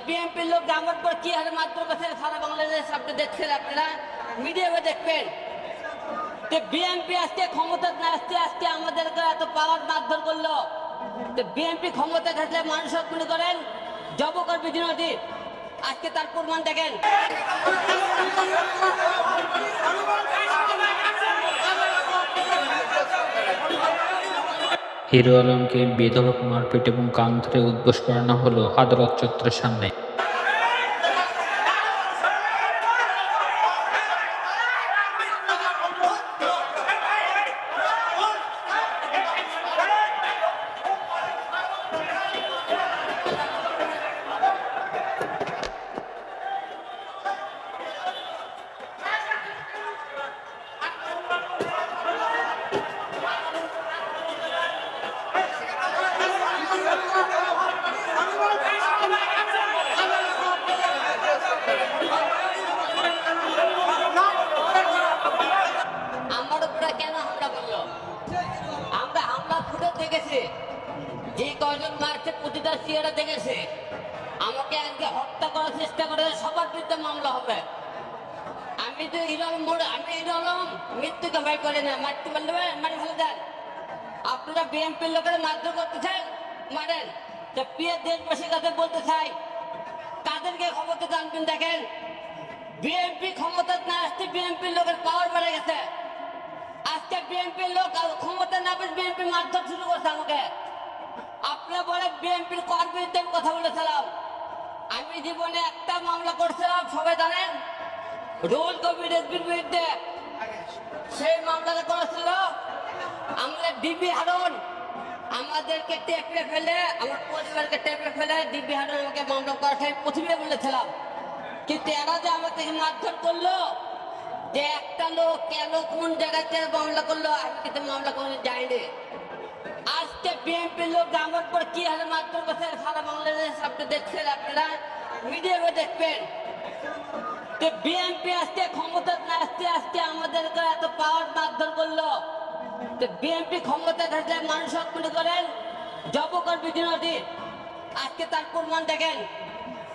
বিএনপির লোক আমার পর কি হারে মারধর করছে সারা বাংলাদেশ আপনি দেখছেন, আপনারা মিডিয়াতে দেখবেন। বিএনপি আজকে ক্ষমতা না আসতে আজকে আমাদেরকে এত পাওয়ার মারধর করলো। বিএনপি ক্ষমতা থাকলে মানুষ মনে করেন জব করবে দিনটি, আজকে তার প্রমাণ দেখেন। হিরো আলমকে বেধড়ক মারপিট এবং কান ধরে উদ্বোস করানো হলো আদালত চত্বরের সামনে। যে কয়জন মারছে প্রতিটা সিয়ারা দেখেছে, আমাকে আজকে হত্যা করার চেষ্টা করে সবার বিরুদ্ধে মামলা হবে। আমি তো হিরো আলম মৃত্যুকে ভয় করে না, মারতে পারলে মারি ফেলে দেন। আপনারা বিএনপির লোকের মারধর করতে চান, মারেন। প্রিয় দেশবাসীর কাছে বলতে চাই, কাদেরকে ক্ষমতা জানবেন দেখেন। বিএনপি ক্ষমতা না আসতে বিএনপির লোকের পাওয়ার বেড়ে গেছে। আজকে বিএনপির লোক ক্ষমতা না পেয়ে বিএনপি মারধর শুরু করছে আমাকে। আপনারা বলে বিএনপির কর বিরুদ্ধে কথা বলেছিলাম। আমি জীবনে একটা মামলা করছিলাম, সবাই জানেন, রুহুল কবির রিজভীর বিরুদ্ধে। সেই মামলাটা করেছিল আমাদের ডিবি হারুন, আমাদেরকে টেপে ফেলে, আমার পরিবারকে টেপে ফেলে ডিবি হারুন আমাকে মামলা করার প্রথমে বলেছিলাম। কিন্তু এরা যে আমাদেরকে মারধর করলো, যে একটা লোক কেন কোন জায়গাতে মামলা করলো, আমি কিন্তু মামলা করে যাইনি। আজকে বিএনপির লোক আমার পর কি হারে মারধর করছে সারা বাংলাদেশ আপনি দেখছেন, আপনারা মিডিয়াতে দেখবেন। বিএনপি আজকে ক্ষমতা না আসতে আজকে আমাদেরকে এত পাওয়ার মারধর করলো। বিএনপি ক্ষমতা থাকলে মানুষ মনে করেন জব করবে দিনটি, আজকে তার প্রমাণ দেখেন।